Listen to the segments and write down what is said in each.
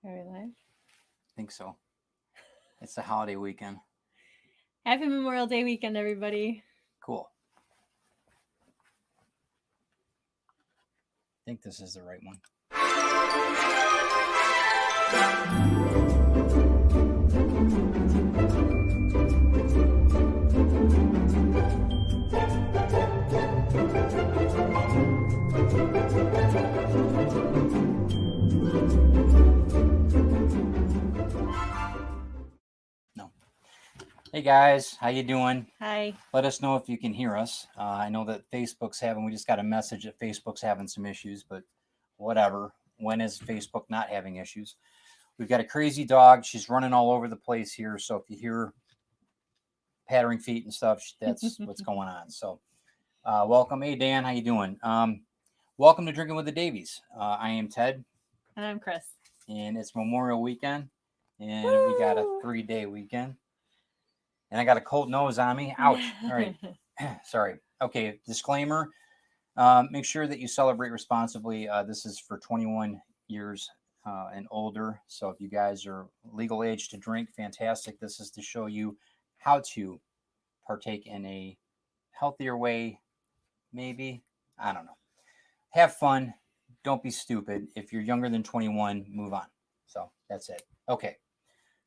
Are we live? I think so. It's the holiday weekend. Happy Memorial Day weekend, everybody. Cool. I think this is the right one. No. Hey guys, how you doing? Hi. Let us know if you can hear us. I know that we just got a message that Facebook's having some issues, but whatever. When is Facebook not having issues? We've got a crazy dog. She's running all over the place here. So if you hear pattering feet and stuff, that's what's going on. So welcome. Hey, Dan, how you doing? Welcome to Drinking with the Davies. I am Ted. And I'm Chris. And it's Memorial Weekend. And we got a 3-day weekend. And I got a cold nose on me. Ouch. All right. Sorry. Okay. Disclaimer. Make sure that you celebrate responsibly. This is for 21 years and older. So if you guys are legal age to drink, fantastic. This is to show you how to partake in a healthier way. Maybe. I don't know. Have fun. Don't be stupid. If you're younger than 21, move on. So that's it. Okay.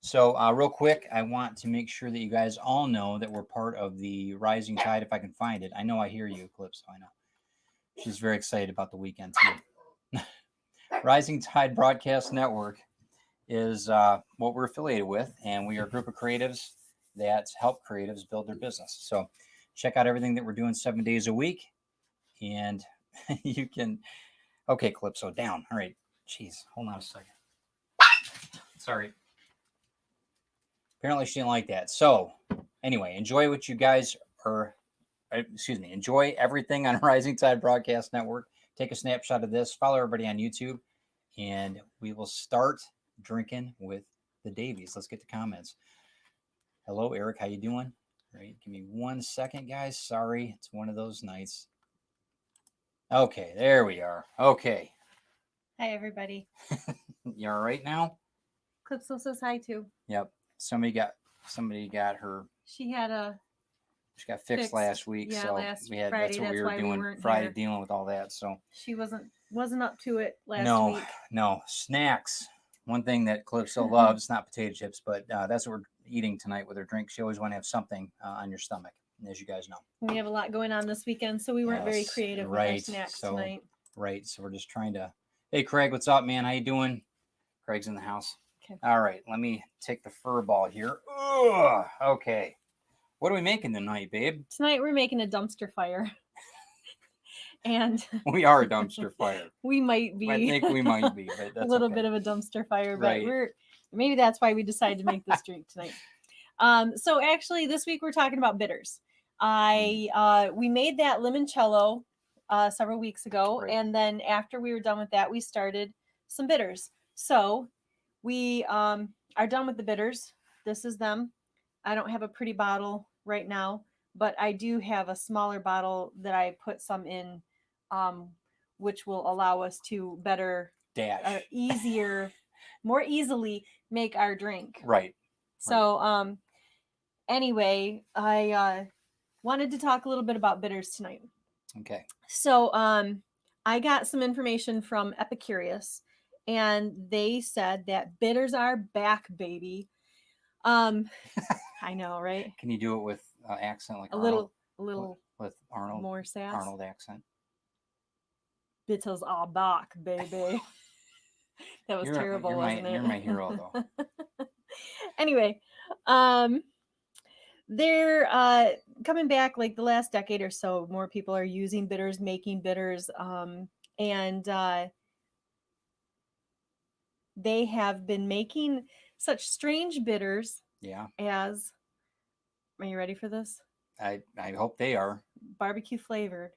So real quick, I want to make sure that you guys all know that we're part of the Rising Tide, if I can find it. I know I hear you, Eclipse. I know. She's very excited about the weekend, too. Rising Tide Broadcast Network is what we're affiliated with, and we are a group of creatives that help creatives build their business. So check out everything that we're doing 7 days a week, and you can... Okay, Calypso, down. All right. Jeez, hold on a second. Sorry. Apparently she didn't like that. So anyway, enjoy what you guys are... enjoy everything on Rising Tide Broadcast Network. Take a snapshot of this. Follow everybody on YouTube, and we will start drinking with the Davies. Let's get to comments. Hello, Eric. How you doing? All right, give me 1 second, guys. Sorry, it's one of those nights. Okay, there we are. Okay. Hi, everybody. You all right now? Clipso says hi, too. Yep. Somebody got her. She got fixed last week, yeah, so last we had Friday, that's what that's we were why we doing weren't Friday, here. dealing with all that. So she wasn't up to it last week. No snacks. One thing that Calypso loves, not potato chips, but that's what we're eating tonight with her drink. She always want to have something on your stomach, as you guys know. We have a lot going on this weekend, so we weren't very creative with our snacks tonight. Right, so we're just trying to... Hey, Craig, what's up, man? How you doing? Craig's in the house. Okay. All right, let me take the fur ball here. Ugh, okay. What are we making tonight, babe? Tonight we're making a dumpster fire. And we are a dumpster fire. We might be. I think we might be, but that's a little bit of a dumpster fire, but maybe that's why we decided to make this drink tonight. So actually this week we're talking about bitters. We made that limoncello several weeks ago, and then after we were done with that, we started some bitters. So we are done with the bitters. This is them. I don't have a pretty bottle right now, but I do have a smaller bottle that I put some in, which will allow us to better, more easily make our drink. Right. So, anyway, I wanted to talk a little bit about bitters tonight. Okay. So, I got some information from Epicurious, and they said that bitters are back, baby. I know, right? Can you do it with accent like a little with Arnold? More sass. Arnold accent. Bitters are back, baby. That was terrible, wasn't it? You're my hero, though. Anyway, they're coming back like the last decade or so. More people are using bitters, making bitters, and they have been making such strange bitters. Yeah. As, are you ready for this? I hope they are. Barbecue flavored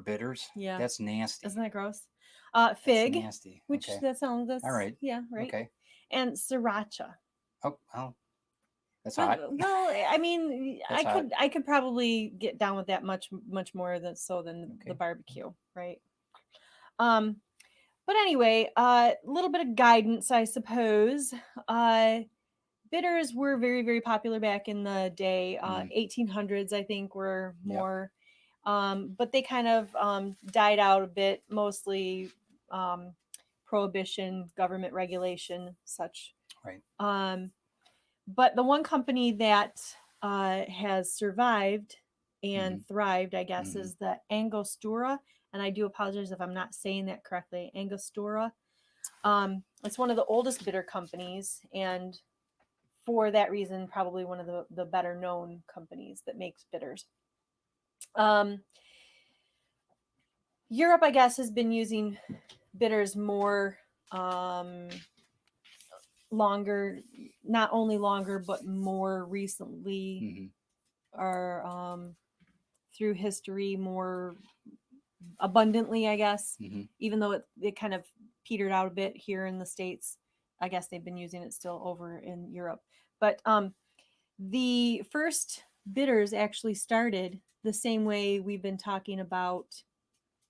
bitters. Yeah, that's nasty. Isn't that gross? Fig. That's nasty. Which okay. That sounds. That's all right. Yeah, right. Okay. And sriracha. Oh, that's hot. Well, I mean, I could probably get down with that much more than the barbecue, right? But anyway, a little bit of guidance, I suppose. Bitters were very, very popular back in the day. 1800s, I think, were more. But they kind of died out a bit, mostly prohibition, government regulation, such. Right. But the one company that has survived and thrived, I guess, is the Angostura. And I do apologize if I'm not saying that correctly. Angostura. It's one of the oldest bitter companies, and for that reason, probably one of the better known companies that makes bitters. Europe, I guess, has been using bitters more longer, not only longer, but more recently, or through history, more abundantly, I guess, even though it kind of petered out a bit here in the States. I guess they've been using it still over in Europe. But the first bitters actually started the same way we've been talking about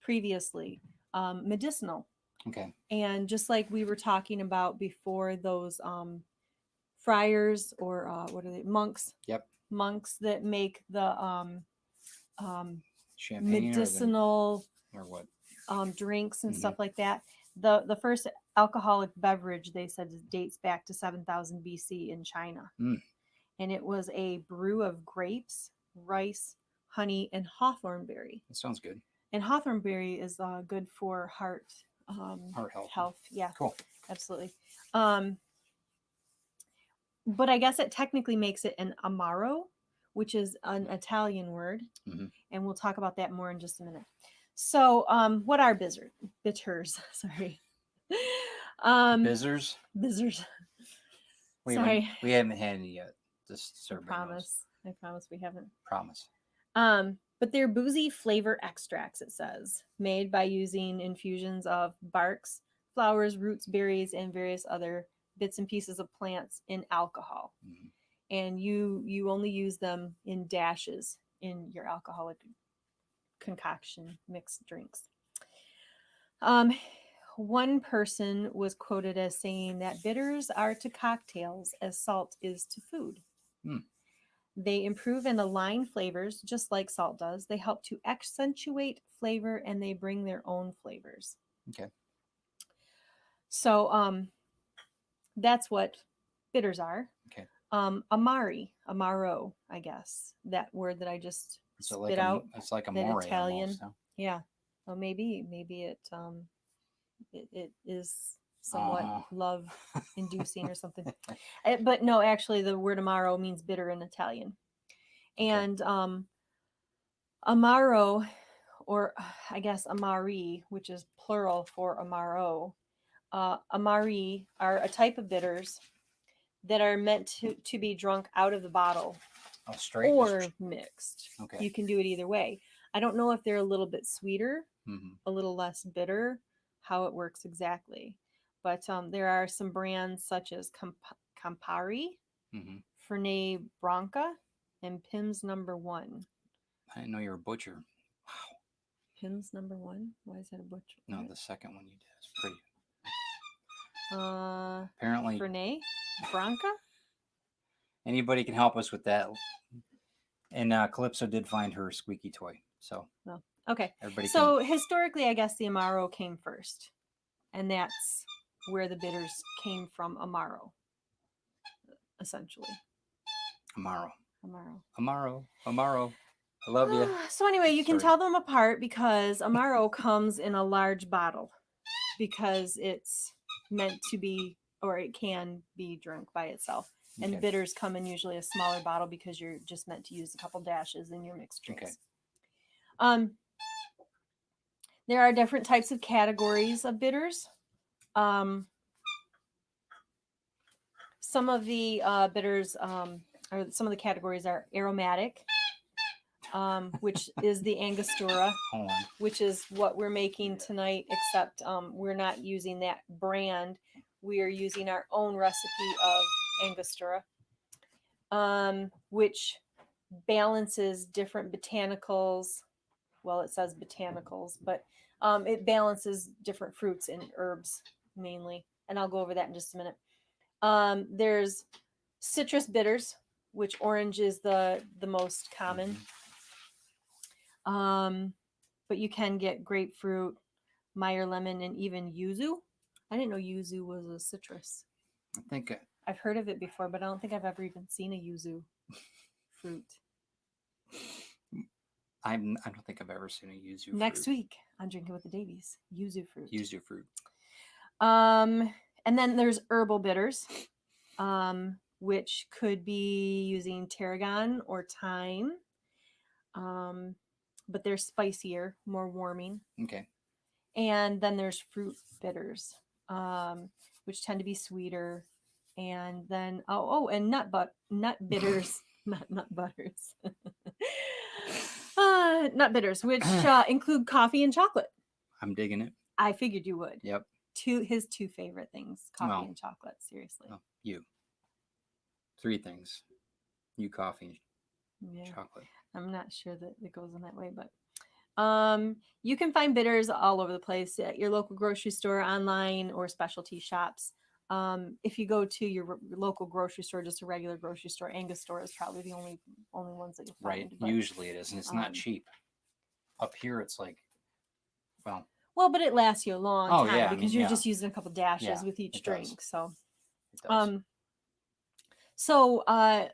previously, medicinal. Okay. And just like we were talking about before, those friars, or what are they, monks? Yep. Monks that make the Champagne medicinal or what? Drinks and stuff like that. The first alcoholic beverage, they said, dates back to 7000 BC in China. And it was a brew of grapes, rice, honey, and hawthorn berry. That sounds good. And hawthorn berry is good for heart health. Yeah, cool. Absolutely. But I guess it technically makes it an amaro, which is an Italian word. And we'll talk about that more in just a minute. So what are bitters? Sorry. Bizzers? Bizzers. Sorry. We haven't had any yet. Just I promise we haven't. Promise. But they're boozy flavor extracts, it says, made by using infusions of barks, flowers, roots, berries, and various other bits and pieces of plants in alcohol. And you only use them in dashes in your alcoholic concoction mixed drinks. One person was quoted as saying that bitters are to cocktails as salt is to food. They improve and align flavors just like salt does. They help to accentuate flavor, and they bring their own flavors. Okay. So that's what bitters are. Okay. Amaro, I guess, that word that I just spit out. It's like a more Italian. Almost, huh? Yeah. Well, maybe it is somewhat love inducing or something. But no, actually the word amaro means bitter in Italian. And amaro, or I guess amari, which is plural for amaro, amari are a type of bitters that are meant to be drunk out of the bottle. Straight or mixed. Okay. You can do it either way. I don't know if they're a little bit sweeter, a little less bitter, how it works exactly. But there are some brands such as Campari, Fernet Branca, and Pim's Number 1. I didn't know you were a butcher. Wow. Pim's Number 1? Why is that a butcher? No, the second one you did is pretty. Apparently. Fernet Branca? Anybody can help us with that. And Calypso did find her squeaky toy. So. Well, okay. Everybody historically, I guess the Amaro came first. And that's where the bitters came from, Amaro. Essentially. Amaro. I love you. So anyway, you can tell them apart because Amaro comes in a large bottle because it's meant to be, or it can be drunk by itself. And bitters come in usually a smaller bottle because you're just meant to use a couple dashes in your mixed drinks. There are different types of categories of bitters. Some of the bitters, or some of the categories are aromatic, which is the Angostura, which is what we're making tonight, except we're not using that brand. We are using our own recipe of Angostura, which balances different botanicals. Well, it says botanicals, but It balances different fruits and herbs mainly, and I'll go over that in just a minute. There's citrus bitters, which orange is the most common. But you can get grapefruit, Meyer lemon, and even yuzu. I didn't know yuzu was a citrus. I think I've heard of it before, but I don't think I've ever even seen a yuzu fruit. I don't think I've ever seen a yuzu Next fruit. week on Drinking with the Davies, yuzu fruit. Yuzu fruit. And then there's herbal bitters, which could be using tarragon or thyme. But they're spicier, more warming. Okay. And then there's fruit bitters, which tend to be sweeter. And then and nut bitters, not nut butters. Nut bitters, which include coffee and chocolate. I'm digging it. I figured you would. Yep. His two favorite things, coffee and chocolate. Seriously. Oh, you. 3 things. You, coffee, and chocolate. I'm not sure that it goes in that way, but you can find bitters all over the place at your local grocery store, online, or specialty shops. If you go to your local grocery store, just a regular grocery store, Angus store is probably the only ones that you'll find. Right. But, usually it is, and it's not cheap. Up here, it's like, well, but it lasts you a long time because you're yeah. just using a couple dashes with each drink. Does. So, it does.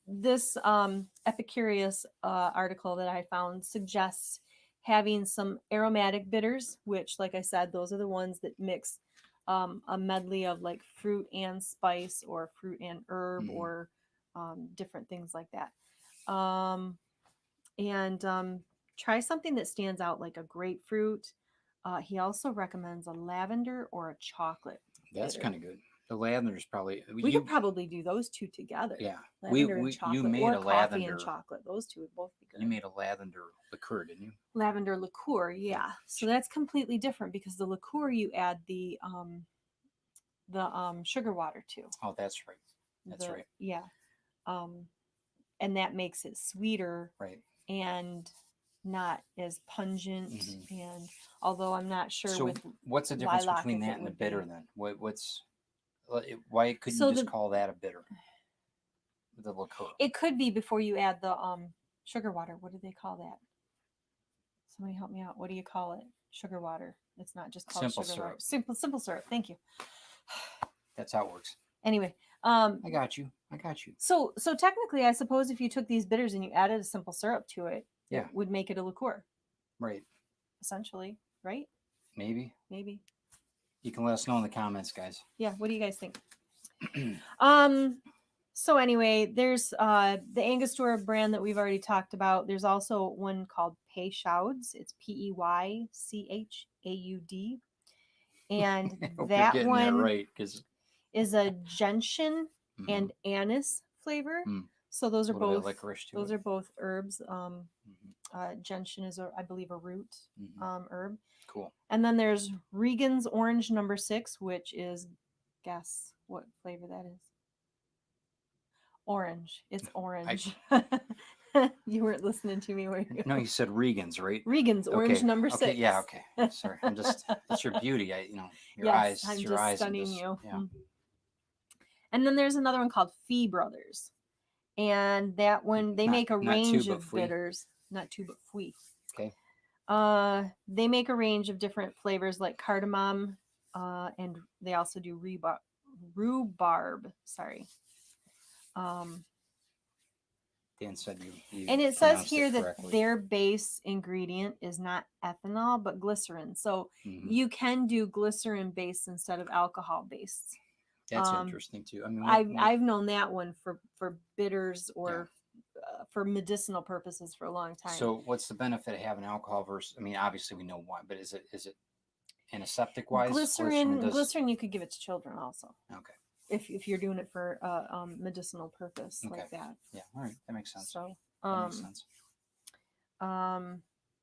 This Epicurious article that I found suggests having some aromatic bitters, which, like I said, those are the ones that mix a medley of like fruit and spice or fruit and herb or different things like that. Try something that stands out like a grapefruit. He also recommends a lavender or a chocolate. That's kind of good. The lavender is probably... We could probably do those two together. Yeah. Lavender and chocolate, you made or a coffee lavender and chocolate. Those two would both be good. You made a lavender liqueur, didn't you? Lavender liqueur, yeah. So that's completely different because the liqueur you add the sugar water to. Oh, that's right. That's right. Yeah. And that makes it sweeter. Right. And not as pungent. And although I'm not sure. So what's the difference between that and a bitter then? Why couldn't you just call that a bitter? The liqueur. It could be before you add the sugar water. What do they call that? Somebody help me out. What do you call it? Sugar water. It's not just called simple sugar syrup. Water. Simple syrup. Thank you. That's how it works. Anyway, I got you. So technically, I suppose if you took these bitters and you added a simple syrup to it, it would make it a liqueur. Right. Essentially, right? Maybe. You can let us know in the comments, guys. Yeah. What do you guys think? So anyway, there's the Angostura brand that we've already talked about. There's also one called Peychaud. It's Peychaud, and that one is a gentian and anise flavor. So those are both licorice. Those are both herbs. Gentian is, I believe, a root herb. Cool. And then there's Regan's Orange No. 6, which is, guess what flavor that is? Orange. It's orange. You weren't listening to me, were you? No, you said Regan's, right? Regan's Orange No. 6. Okay, yeah, okay. Sorry, I'm just, it's your beauty. Your eyes. I'm your just eyes stunning you. Yeah. And then there's another one called Fee Brothers. And that one, they make a range of bitters. Not two, but fui. Okay. They make a range of different flavors like cardamom, and they also do rhubarb. Sorry. Dan said you and it says here that their base ingredient is not ethanol, but glycerin. So you can do glycerin based instead of alcohol based. That's interesting too. I mean, I've known that one for bitters or for medicinal purposes for a long time. So what's the benefit of having alcohol versus? I mean, obviously we know why, but is it antiseptic wise? Glycerin, you could give it to children also. Okay. If you're doing it for medicinal purpose like that. Yeah. All right. That makes sense. So that makes sense.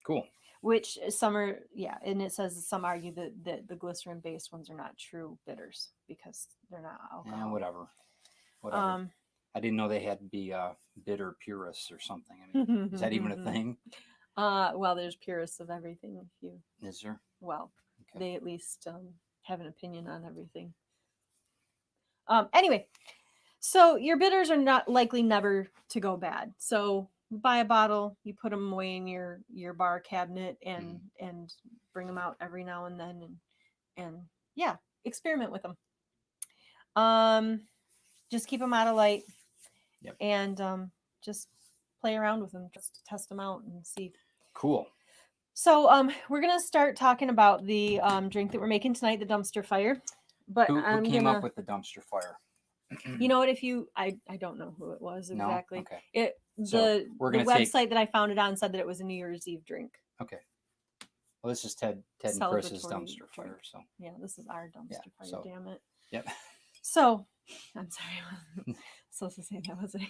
Cool. Which some are, and it says some argue that the glycerin based ones are not true bitters because they're not alcohol. Yeah, whatever. I didn't know they had to be bitter purists or something. I mean, is that even a thing? Well, there's purists of everything. If you, Is there? well, Okay. they at least have an opinion on everything. Anyway, so your bitters are not likely never to go bad. So buy a bottle, you put them away in your bar cabinet, and bring them out every now and then, and yeah, experiment with them. Just keep them out of light. Yep. And just play around with them, just to test them out and see. Cool. So we're gonna start talking about the drink that we're making tonight, the dumpster fire. But who came up with the dumpster fire? You know what? If you, I don't know who it was exactly. No? Okay. It So the we're the gonna website that I found it on said that it was a New Year's Eve drink. Okay. Well, this is Ted and Chris's Celebratory dumpster drink. fire. So Yeah, this is our dumpster fire. so- Damn it. yep. So I'm sorry, I wasn't supposed to say that, was I?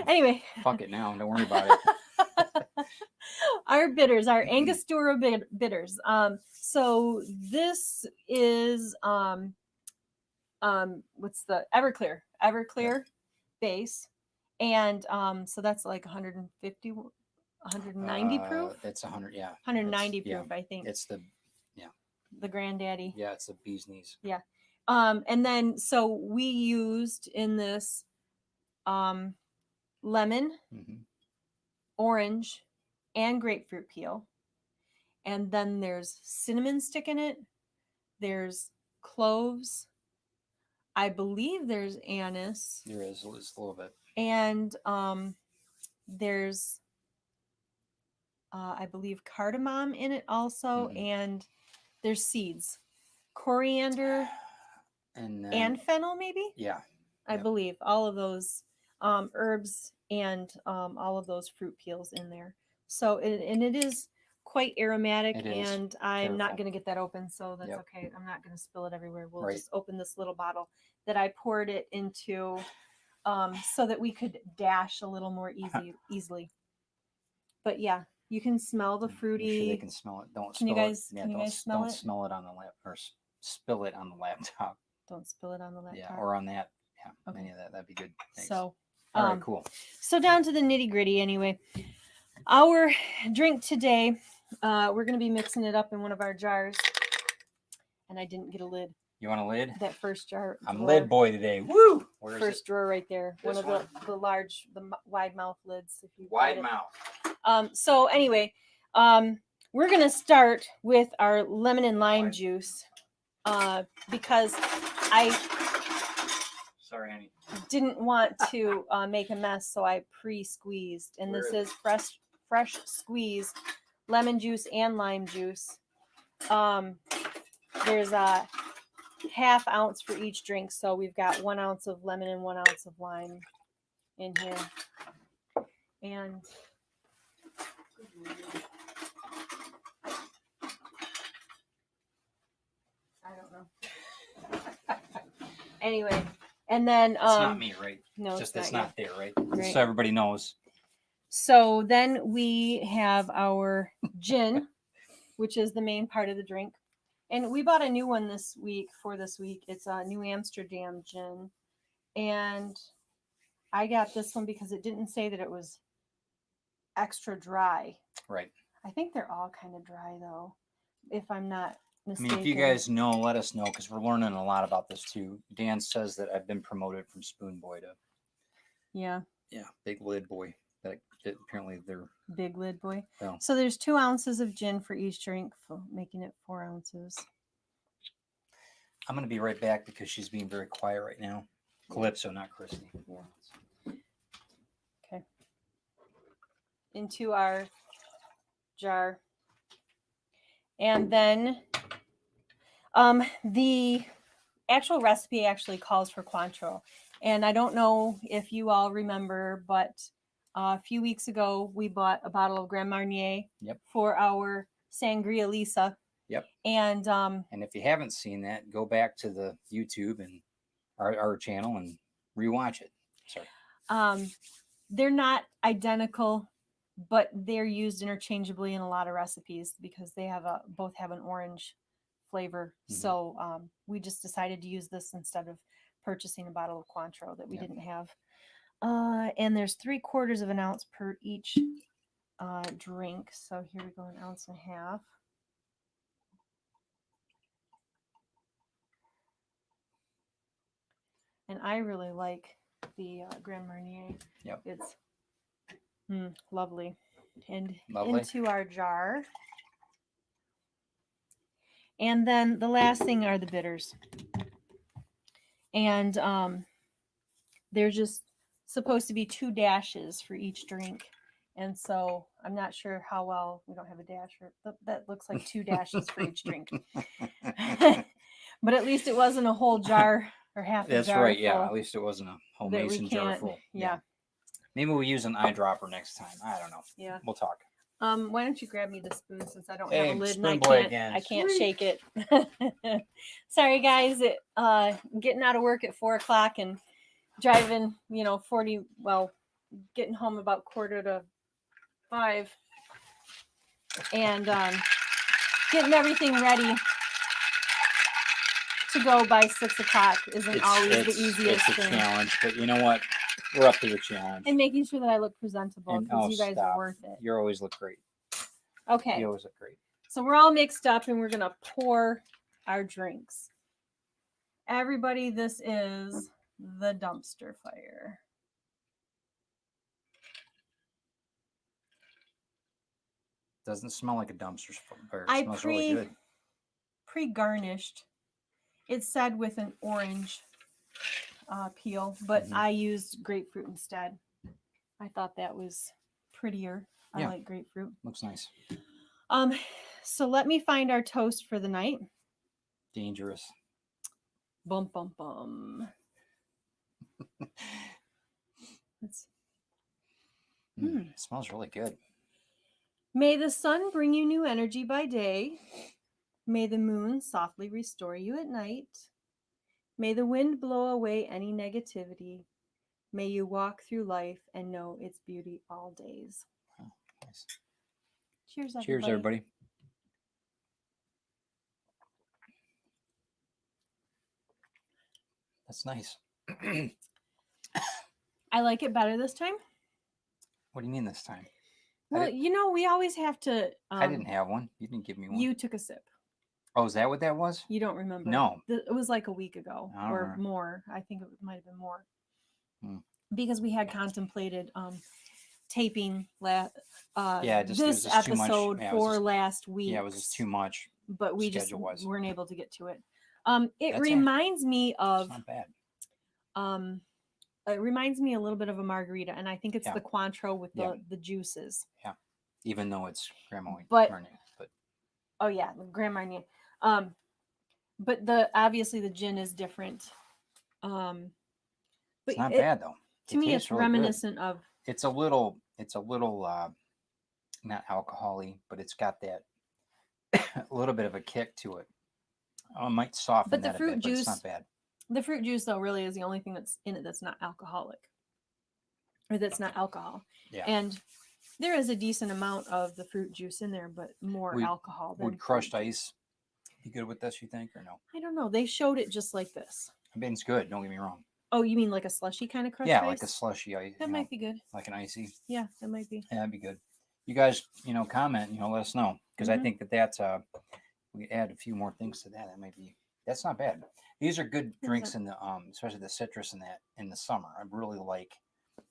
Anyway. Fuck it now. Don't worry about it. Our bitters, our Angostura bitters. So this is what's the Everclear base, and so that's like 150, 190 proof. It's 100. Yeah. 190 It's- proof, I think. It's the granddaddy. Yeah, it's the bee's knees. Yeah. And then so we used in this lemon, orange, and grapefruit peel. And then there's cinnamon stick in it. There's cloves. I believe there's anise. There is a little bit. And there's I believe cardamom in it also, and there's seeds, coriander, and fennel maybe. Yeah, I believe all of those herbs and all of those fruit peels in there. So it is quite aromatic, and I'm not going to get that open, so that's okay. I'm not going to spill it everywhere. We'll just open this little bottle that I poured it into, so that we could dash a little more easily. But yeah, you can smell the fruity. Make sure they can smell it. Don't can spill you guys, it. Yeah, can you guys smell don't it? smell it on the lap or spill it on the laptop. Don't spill it on the laptop. Yeah, or on that. Yeah, Okay. any of that. That'd be good. Thanks. So, all right, cool. So down to the nitty gritty anyway. Our drink today, we're going to be mixing it up in one of our jars. And I didn't get a lid. You want a lid? That first jar. I'm lid boy today. Woo! Where's first drawer right there. This one of the large, the wide mouth lids. If you wide mouth. So anyway, we're going to start with our lemon and lime juice. Because Sorry, honey. didn't want to make a mess, so I pre-squeezed. And this is fresh squeezed lemon juice and lime juice. There's a half ounce for each drink, so we've got 1 ounce of lemon and 1 ounce of lime in here. And I don't know. Anyway, and then it's not me, right? No, it's not not there, right? Right. So everybody knows. So then we have our gin, which is the main part of the drink. And we bought a new one this week. It's a New Amsterdam gin. And I got this one because it didn't say that it was extra dry. Right. I think they're all kind of dry, though, if I'm not mistaken. I mean, if you guys know, let us know, because we're learning a lot about this too. Dan says that I've been promoted from spoon boy to big lid boy. That apparently they're big lid boy. Oh. So there's 2 ounces of gin for each drink, making it 4 ounces. I'm gonna be right back because she's being very quiet right now. Calypso, not Christy. Yeah. Okay. Into our jar. And then the actual recipe actually calls for Cointreau. And I don't know if you all remember, but a few weeks ago, we bought a bottle of Grand Marnier for our Sangria Lisa. Yep. And if you haven't seen that, go back to the YouTube and our channel and rewatch it. Sorry. They're not identical, but they're used interchangeably in a lot of recipes because they have both have an orange flavor. So we just decided to use this instead of purchasing a bottle of Cointreau that we didn't have. And there's 3/4 of an ounce per each drink. So here we go, 1.5 ounces. And I really like the Grand Marnier. Yep. It's lovely. And Lovely. into our jar. And then the last thing are the bitters. And they're just supposed to be 2 dashes for each drink. And so I'm not sure how well, we don't have a dasher. That looks like 2 dashes for each drink. But at least it wasn't a whole jar or half a jar. That's right. Yeah. At least it wasn't a whole that mason jar full. Yeah. Maybe we'll use an eyedropper next time. I don't know. Yeah. We'll talk. Why don't you grab me the spoon since I don't have a lid and I can't shake it. Sorry guys, getting out of work at 4 o'clock and driving, getting home about 4:45 and getting everything ready to go by 6 o'clock isn't always the easiest thing. It's a challenge, but you know what? We're up to the challenge. And making sure that I look presentable because you guys are worth it. You always look great. Okay. You always look great. So we're all mixed up and we're going to pour our drinks. Everybody, this is the dumpster fire. Doesn't smell like a dumpster fire. It smells really good. Pre-garnished. It's said with an orange peel, but I used grapefruit instead. I thought that was prettier. I like grapefruit. Looks nice. So let me find our toast for the night. Dangerous. Bum bum bum. It smells really good. May the sun bring you new energy by day. May the moon softly restore you at night. May the wind blow away any negativity. May you walk through life and know its beauty all days. Oh, nice. Cheers, everybody. Cheers, everybody. That's nice. I like it better this time. What do you mean this time? Well, we always have to... I didn't have one. You didn't give me one. You took a sip. Oh, is that what that was? You don't remember? No. It was like a week ago or more. I think it might have been more. Because we had contemplated taping this episode for last week. Yeah, it was just too much. But we just weren't able to get to it. It reminds me of... It's not bad. It reminds me a little bit of a margarita, and I think it's the Cointreau with the juices. Yeah, even though it's Grand Marnier. But oh yeah, Grand Marnier. But obviously the gin is different. But it's not bad though. To me, it's really reminiscent of. It's a little not alcohol-y, but it's got that a little bit of a kick to it. It might soften that a bit, but it's not bad. The fruit juice, though, really is the only thing that's in it that's not alcoholic. Or that's not alcohol. Yeah. And there is a decent amount of the fruit juice in there, but more alcohol than... Would crushed ice be good with this, you think, or no? I don't know. They showed it just like this. I mean, it's good. Don't get me wrong. Oh, you mean like a slushy kind of crushed ice? Yeah, like a slushy ice. That might be good. Like an icy. Yeah, that might be. Yeah, that'd be good. You guys, comment, let us know. Because I think that's, we add a few more things to that. That might be... That's not bad. These are good drinks in the especially the citrus in the summer. I really like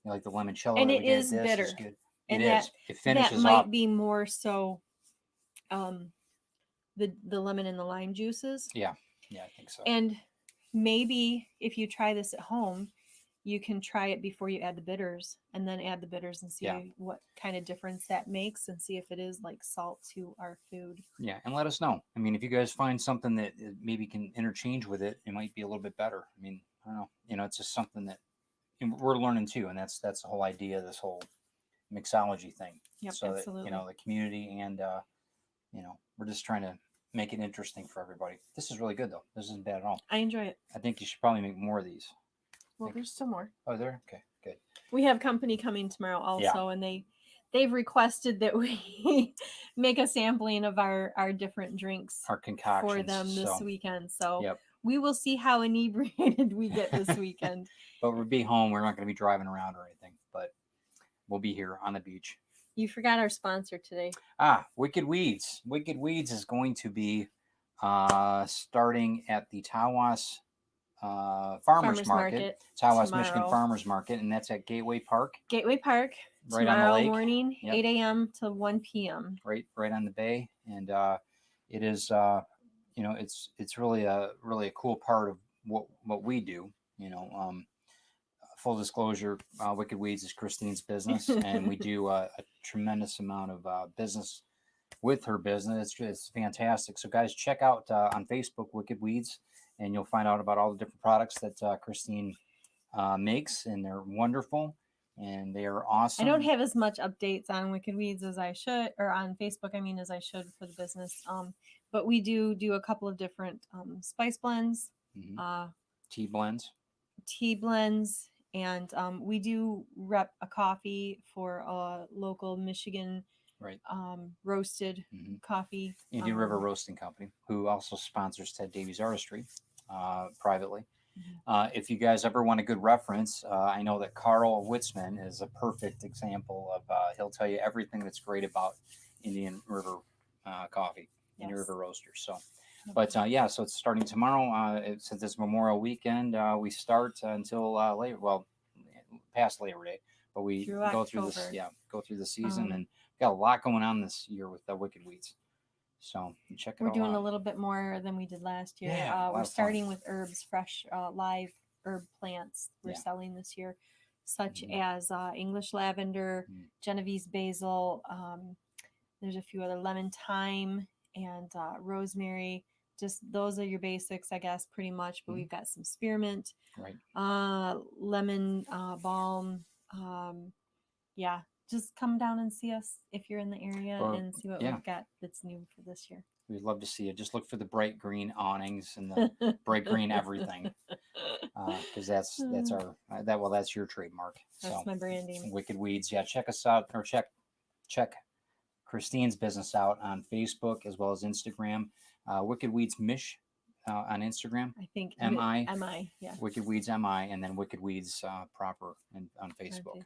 the limoncello. And it is bitter. Is good. It is. It finishes that might off. be more so the lemon and the lime juices. Yeah. Yeah, I think so. And maybe if you try this at home, you can try it before you add the bitters and then add the bitters and see what kind of difference that makes and see if it is like salt to our food. Yeah, and let us know. I mean, if you guys find something that maybe can interchange with it, it might be a little bit better. I mean, I don't know. It's just something that we're learning too, and that's the whole idea of this whole mixology thing. Yep, so absolutely. That the community and we're just trying to make it interesting for everybody. This is really good though. This isn't bad at all. I enjoy it. I think you should probably make more of these. Well, there's still more. Oh, there? Okay, good. We have company coming tomorrow also, and they've requested that we make a sampling of our different drinks, our concoctions for them this weekend. So we will see how inebriated we get this weekend. But we'll be home. We're not going to be driving around or anything, but we'll be here on the beach. You forgot our sponsor today. Wicked Weeds. Wicked Weeds is going to be starting at the Tawas Farmers Market. Tawas, Michigan tomorrow. Farmers Market, and that's at Gateway Park. Gateway Park. Right on the Tomorrow lake. morning, Yep. 8 a.m. to 1 p.m. Right on the bay, and it is it's really a cool part of what we do. Full disclosure, Wicked Weeds is Christine's business, and we do a tremendous amount of business with her business. It's fantastic. So guys, check out on Facebook Wicked Weeds, and you'll find out about all the different products that Christine makes, and they're wonderful. And they are awesome. I don't have as much updates on Wicked Weeds as I should, or on Facebook, as I should for the business. But we do a couple of different spice blends, tea blends, and we do rep a coffee for a local Michigan roasted coffee. Indian River Roasting Company, who also sponsors Ted Davies Artistry privately. If you guys ever want a good reference, I know that Carl Witzman is a perfect example of, he'll tell you everything that's great about Indian River coffee, Indian River Roasters. So, but so it's starting tomorrow. Since it's Memorial Weekend, we start until past Labor Day, but we go through the season, and got a lot going on this year with the Wicked Weeds. So check it out. We're doing a little bit more than we did last year. We're starting with herbs, fresh live herb plants we're selling this year, such as English lavender, Genovese basil. There's a few other, lemon thyme, and rosemary. Just those are your basics, I guess, pretty much. But we've got some spearmint, lemon balm. Just come down and see us if you're in the area and see what we've got that's new for this year. We'd love to see it. Just look for the bright green awnings and the bright green everything, because that's your trademark. That's my branding. Wicked Weeds. Yeah, check us out, or check Christine's business out on Facebook as well as Instagram. Wicked Weeds Mish on Instagram. I think MI. Yeah. Wicked Weeds MI, and then Wicked Weeds proper on Facebook.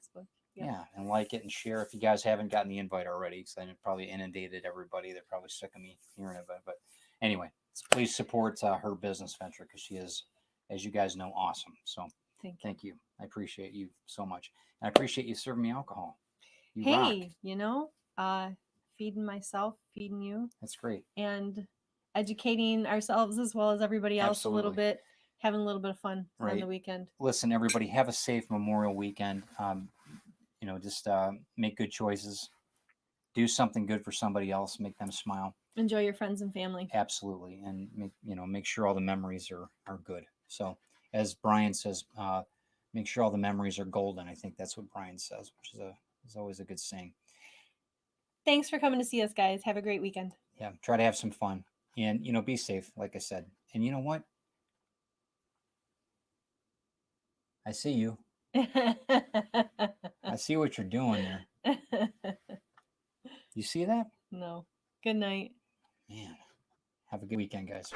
Yeah, and like it and share if you guys haven't gotten the invite already, because I probably inundated everybody. They're probably sick of me hearing about it. But anyway, please support her business venture, because she is, as you guys know, awesome. So thank you. I appreciate you so much. And I appreciate you serving me alcohol. You rock. Feeding myself, feeding you. That's great. And educating ourselves as well as everybody else a little bit, having a little bit of fun on the weekend. Listen, everybody, have a safe Memorial Weekend. Just make good choices. Do something good for somebody else. Make them smile. Enjoy your friends and family. Absolutely, and make sure all the memories are good. So, as Brian says, make sure all the memories are golden. I think that's what Brian says, which is always a good saying. Thanks for coming to see us, guys. Have a great weekend. Yeah, try to have some fun, and be safe, like I said. And you know what? I see you. I see what you're doing there. You see that? No. Good night. Man, have a good weekend, guys.